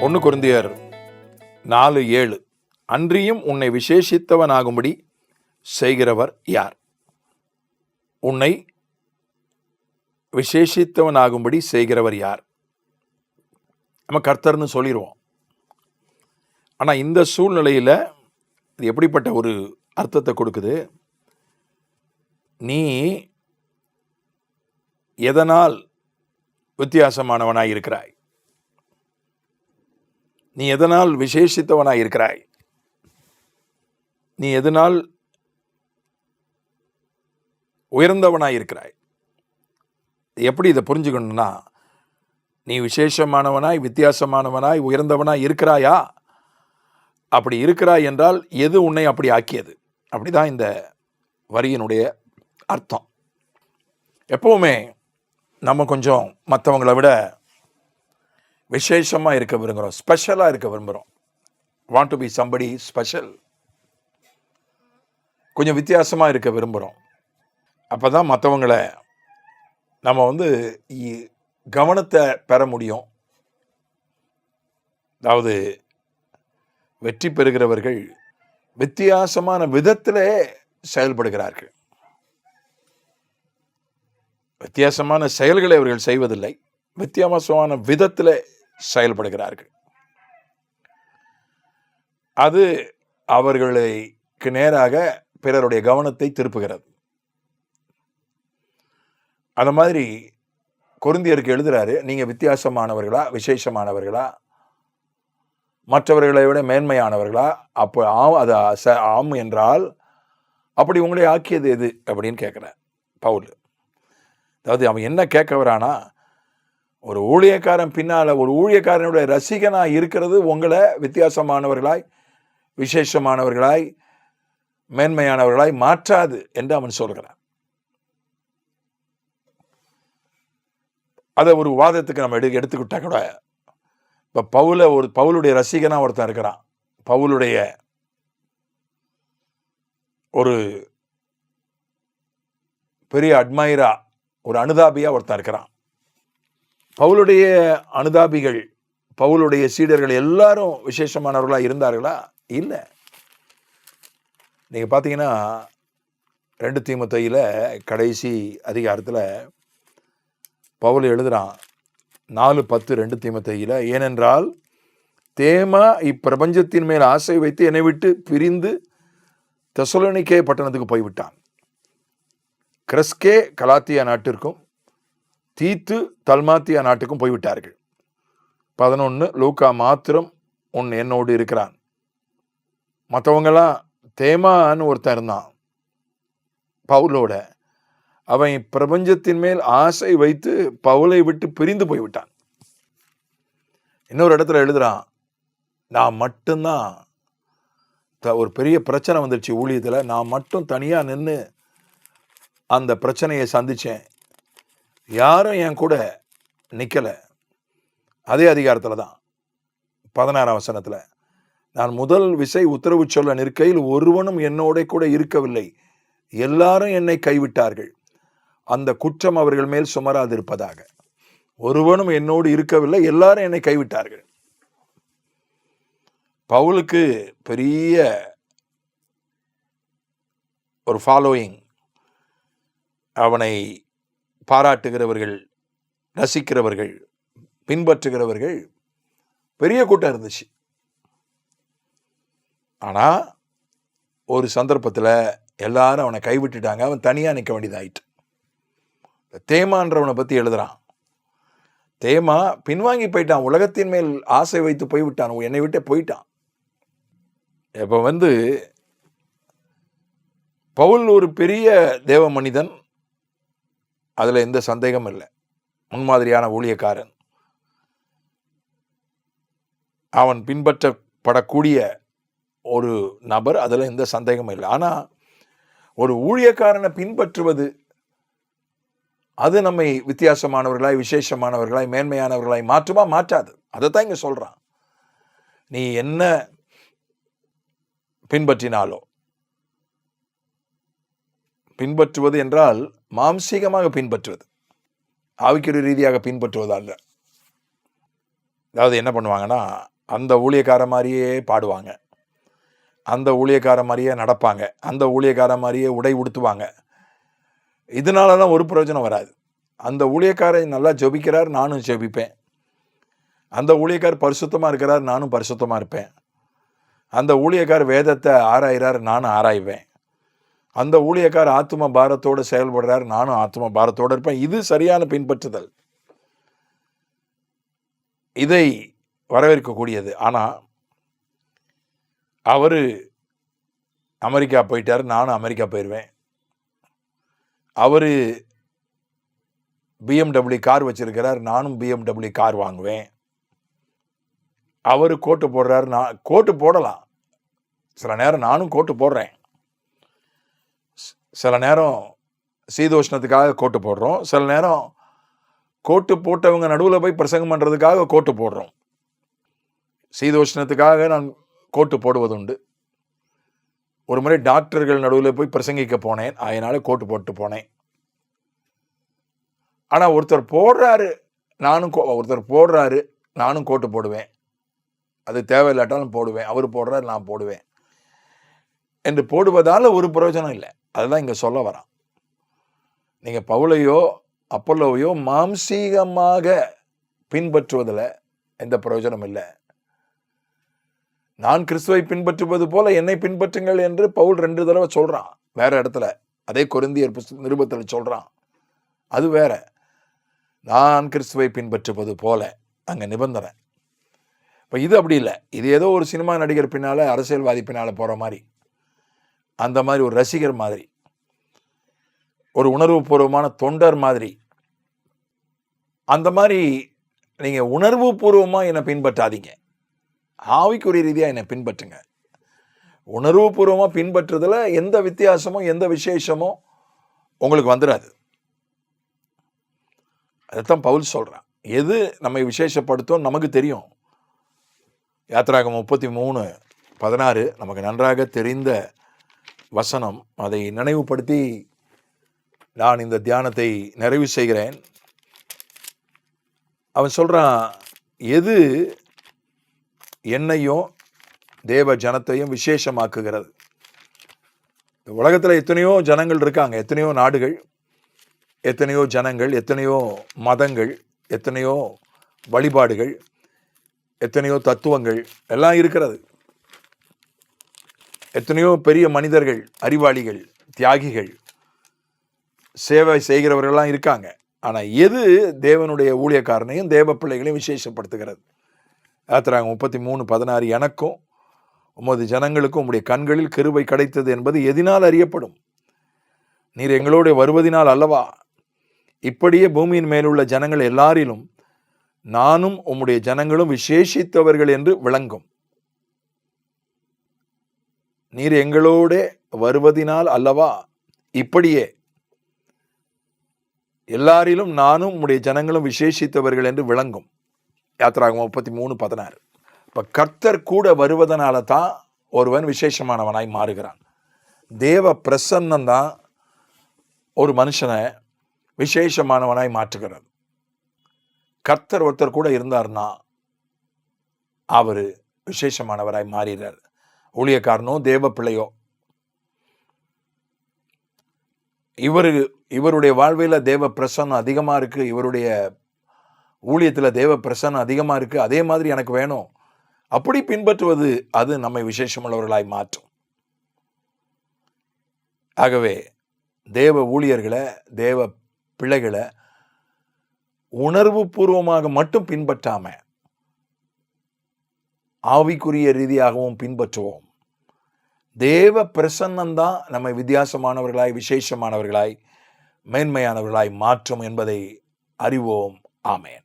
1 கொரிந்தியர் 4:7 அன்றியும் உன்னை விசேஷித்தவனாகும்படி செய்கிறவர் யார்? உன்னை விசேஷித்தவனாகும்படி செய்கிறவர் யார்? நம்ம கர்த்தர்னு சொல்லிடுவோம். ஆனால் இந்த சூழ்நிலையில் இது எப்படிப்பட்ட ஒரு அர்த்தத்தை கொடுக்குது? நீ எதனால் வித்தியாசமானவனாய் இருக்கிறாய்? நீ எதனால் விசேஷித்தவனாய் இருக்கிறாய்? நீ எதனால் உயர்ந்தவனாய் இருக்கிறாய்? எப்படி இதை புரிஞ்சுக்கணும்னா, நீ விசேஷமானவனாய், வித்தியாசமானவனாய், உயர்ந்தவனாய் இருக்கிறாயா? அப்படி இருக்கிறாய் என்றால் எது உன்னை அப்படி ஆக்கியது? அப்படிதான் இந்த வரியினுடைய அர்த்தம். எப்பவுமே நம்ம கொஞ்சம் மற்றவங்களை விட விசேஷமாக இருக்க விரும்புகிறோம், ஸ்பெஷலாக இருக்க விரும்புகிறோம். Want to be somebody special. கொஞ்சம் வித்தியாசமாக இருக்க விரும்புகிறோம். அப்போ தான் மற்றவங்களை நம்ம கவனத்தை பெற முடியும். அதாவது வெற்றி பெறுகிறவர்கள் வித்தியாசமான விதத்திலே செயல்படுகிறார்கள். வித்தியாசமான செயல்களை அவர்கள் செய்வதில்லை, வித்தியாசமான விதத்தில் செயல்படுகிறார்கள். அது அவர்களுக்கு நேராக பிறருடைய கவனத்தை திருப்புகிறது. அந்த மாதிரி கொரிந்தியருக்கு எழுதுறாரு, நீங்க வித்தியாசமானவர்களா, விசேஷமானவர்களா, மற்றவர்களை விட மேன்மையானவர்களா? அப்போ அது ஆம் என்றால் அப்படி உங்களை ஆக்கியது எது அப்படின்னு கேட்குறார் பவுல். அதாவது அவன் என்ன கேட்க வரானா, ஒரு ஊழியக்காரன் பின்னால் ஒரு ஊழியக்காரனுடைய ரசிகனாக இருக்கிறது உங்களை வித்தியாசமானவர்களாய், விசேஷமானவர்களாய், மேன்மையானவர்களாய் மாற்றாது என்று அவன் சொல்கிறான். அதை ஒரு வாதத்துக்கு நம்ம எடுத்துக்கிட்டா கூட, இப்போ பவுலுடைய ரசிகனாக ஒருத்தன் இருக்கிறான், பவுலுடைய ஒரு பெரிய அட்மைரா, ஒரு அனுதாபியா ஒருத்தன் இருக்கிறான். பவுலுடைய அனுதாபிகள், பவுலுடைய சீடர்கள் எல்லாரும் விசேஷமானவர்களா இருந்தார்களா? இல்லை. நீங்க பார்த்தீங்கன்னா 2 தீமோத்தேயுல கடைசி அதிகாரத்தில் பவுல் எழுதுறான், 4:10 2 தீமோத்தேயுல, ஏனென்றால் தேமா இப்பிரபஞ்சத்தின் மேல் ஆசை வைத்து என்னை விட்டு பிரிந்து தெசலோனிக்கே பட்டணத்துக்கு போய்விட்டான். கிறிஸ்கே கலாத்தியா நாட்டிற்கும் தீத்து தல்மாத்தியா நாட்டுக்கும் போய்விட்டார்கள். 11 லூக்கா மாத்திரம் என்னோடு இருக்கிறான். மற்றவங்கெல்லாம் தேமான்னு ஒருத்தன் இருந்தான் பவுலோட, அவன் பிரபஞ்சத்தின் மேல் ஆசை வைத்து பவுலை விட்டு பிரிந்து போய்விட்டான். இன்னொரு இடத்துல எழுதுறான், நான் மட்டும்தான், ஒரு பெரிய பிரச்சனை வந்துடுச்சு ஊழியத்தில், நான் மட்டும் தனியாக நின்று அந்த பிரச்சனையை சந்தித்தேன், யாரும் என் கூட நிற்கலை. அதே அதிகாரத்தில் தான் 16ஆம் வசனத்தில், நான் முதல் விசை உத்தரவு சொல்ல நிற்கையில் ஒருவனும் என்னோட கூட இருக்கவில்லை, எல்லாரும் என்னை கைவிட்டார்கள், அந்த குற்றம் அவர்கள் மேல் சுமராதிருப்பதாக. ஒருவனும் என்னோடு இருக்கவில்லை, எல்லாரும் என்னை கைவிட்டார்கள். பவுலுக்கு பெரிய ஒரு ஃபாலோயிங், அவனை பாராட்டுகிறவர்கள், ரசிக்கிறவர்கள், பின்பற்றுகிறவர்கள் பெரிய கூட்டம் இருந்துச்சு. ஆனா ஒரு சந்தர்ப்பத்தில் எல்லாரும் அவனை கைவிட்டுட்டாங்க, அவன் தனியாக நிற்க வேண்டியதாயிட்டு. தேமான்றவனை பற்றி எழுதுறான், தேமா பின்வாங்கி போயிட்டான், உலகத்தின் மேல் ஆசை வைத்து போய்விட்டான், என்னை விட்டே போயிட்டான். இப்போ பவுல் ஒரு பெரிய தேவ மனிதன், அதில் எந்த சந்தேகம் இல்லை, முன்மாதிரியான ஊழியக்காரன், அவன் பின்பற்றப்படக்கூடிய ஒரு நபர், அதில் எந்த சந்தேகமும் இல்லை. ஆனால் ஒரு ஊழியக்காரனை பின்பற்றுவது அது நம்மை வித்தியாசமானவர்களாய், விசேஷமானவர்களாய், மேன்மையானவர்களாய் மாற்றுமா? மாற்றாது. அதைத்தான் இங்கே சொல்றான். நீ என்ன பின்பற்றினாலோ, பின்பற்றுவது என்றால் மாம்சீகமாக பின்பற்றுவது, ஆவிக்குரிய ரீதியாக பின்பற்றுவது அல்ல. அதாவது என்ன பண்ணுவாங்கன்னா, அந்த ஊழியக்கார மாதிரியே பாடுவாங்க, அந்த ஊழியக்கார மாதிரியே நடப்பாங்க, அந்த ஊழியக்கார மாதிரியே உடை உடுத்துவாங்க. இதனால தான் ஒரு பிரயோஜனம் வராது. அந்த ஊழியக்காரர் நல்லா ஜெபிக்கிறார், நானும் ஜெபிப்பேன். அந்த ஊழியக்காரர் பரிசுத்தமாக இருக்கிறார், நானும் பரிசுத்தமாக இருப்பேன். அந்த ஊழியக்காரர் வேதத்தை ஆராய்கிறார், நானும் ஆராய்வேன். அந்த ஊழியக்காரர் ஆத்தும பாரத்தோடு செயல்படுறார், நானும் ஆத்தும பாரத்தோடு இருப்பேன். இது சரியான பின்பற்றுதல், இதை வரவேற்கக்கூடியது. ஆனால் அவர் அமெரிக்கா போயிட்டார், நானும் அமெரிக்கா போயிடுவேன். அவர் BMW கார் வச்சிருக்கிறார், நானும் BMW கார் வாங்குவேன். அவர் கோட்டு போடுறாரு, நான் கோட்டு போடலாம். சில நேரம் நானும் கோட்டு போடுறேன். சில நேரம் சீதோஷ்ணத்துக்காக கோட்டு போடுறோம். சில நேரம் கோட்டு போட்டவங்க நடுவில் போய் பிரசங்கம் பண்ணுறதுக்காக கோட்டு போடுறோம். சீதோஷ்ணத்துக்காக நான் கோட்டு போடுவதுண்டு. ஒரு முறை டாக்டர்கள் நடுவில் போய் பிரசங்கிக்க போனேன், அதனால கோட்டு போட்டு போனேன். ஆனால் ஒருத்தர் போடுறாரு, நானும் கோட்டு போடுவேன். அது தேவையில்லாட்டாலும் போடுவேன். அவர் போடுறாரு, நான் போடுவேன் என்று போடுவதால் ஒரு பிரயோஜனம் இல்லை. அதுதான் இங்கே சொல்ல வரான். நீங்கள் பவுலையோ அப்பல்லோவையோ மாம்சீகமாக பின்பற்றுவதில் எந்த பிரயோஜனம் இல்லை. நான் கிறிஸ்துவை பின்பற்றுவது போல என்னை பின்பற்றுங்கள் என்று பவுல் 2 தடவை சொல்றான். வேற இடத்துல அதே கொரிந்தியர் நிருபத்தில் சொல்றான். அது வேற. நான் கிறிஸ்துவை பின்பற்றுவது போல அங்க நிபந்தனை. இப்போ இது அப்படி இல்லை. இது ஏதோ ஒரு சினிமா நடிகர் பின்னால, அரசியல்வாதி பின்னால போற மாதிரி, அந்த மாதிரி ஒரு ரசிகர் மாதிரி, ஒரு உணர்வுபூர்வமான தொண்டர் மாதிரி, அந்த மாதிரி நீங்க உணர்வுபூர்வமா என்னை பின்பற்றாதீங்க. ஆவிக்குரிய ரீதியா என்னை பின்பற்றுங்க. உணர்வுபூர்வமா பின்பற்றுறதுல எந்த வித்தியாசமும் எந்த விசேஷமோ உங்களுக்கு வந்துடாது. அதைத்தான் பவுல் சொல்றான். எது நம்மை விசேஷப்படுத்தும் நமக்கு தெரியும். யாத்திராகமம் 33:16 நமக்கு நன்றாக தெரிந்த வசனம். அதை நினைவுபடுத்தி நான் இந்த தியானத்தை நிறைவு செய்கிறேன். அவன் சொல்றான், எது என்னையும் தேவ ஜனத்தையும் விசேஷமாக்குகிறது. உலகத்தில் எத்தனையோ ஜனங்கள் இருக்காங்க, எத்தனையோ நாடுகள், எத்தனையோ ஜனங்கள், எத்தனையோ மதங்கள், எத்தனையோ வழிபாடுகள், எத்தனையோ தத்துவங்கள் எல்லாம் இருக்கிறது. எத்தனையோ பெரிய மனிதர்கள், அறிவாளிகள், தியாகிகள், சேவை செய்கிறவர்கள்லாம் இருக்காங்க. ஆனால் எது தேவனுடைய ஊழியக்காரனையும் தேவ பிள்ளைகளையும் விசேஷப்படுத்துகிறது? யாத்திராகமம் 33:16 எனக்கும் உமது ஜனங்களுக்கும் உம்முடைய கண்களில் கிருபை கிடைத்தது என்பது எதினால் அறியப்படும்? நீர் எங்களோடு வருவதினால் அல்லவா? இப்படியே பூமியின் மேலுள்ள ஜனங்கள் எல்லாரிலும் நானும் உம்முடைய ஜனங்களும் விசேஷித்தவர்கள் என்று விளங்கும். நீர் எங்களோட வருவதினால் அல்லவா? இப்படியே எல்லாரிலும் நானும் உம்முடைய ஜனங்களும் விசேஷித்தவர்கள் என்று விளங்கும். யாத்திராகமம் 33:16. இப்போ கர்த்தர் கூட வருவதனால தான் ஒருவன் விசேஷமானவனாய் மாறுகிறான். தேவ பிரசன்னம் தான் ஒரு மனுஷனை விசேஷமானவனாய் மாற்றுகிறது. கர்த்தர் ஒருத்தர் கூட இருந்தார்னா அவர் விசேஷமானவராய் மாறுகிறார். ஊழியக்காரனோ தேவ பிள்ளையோ, இவருடைய வாழ்வில் தேவ பிரசன்னம் அதிகமாக இருக்குது, இவருடைய ஊழியத்தில் தேவ பிரசன்னம் அதிகமாக இருக்குது, அதே மாதிரி எனக்கு வேணும், அப்படி பின்பற்றுவது அது நம்மை விசேஷமுள்ளவர்களாய் மாற்றும். ஆகவே தேவ ஊழியர்களை, தேவ பிள்ளைகளை உணர்வு பூர்வமாக மட்டும் பின்பற்றாம ஆவிக்குரிய ரீதியாகவும் பின்பற்றுவோம். தேவ பிரசன்னம்தான் நம்மை வித்தியாசமானவர்களாய், விசேஷமானவர்களாய், மேன்மையானவர்களாய் மாற்றும் என்பதை அறிவோம். ஆமென்.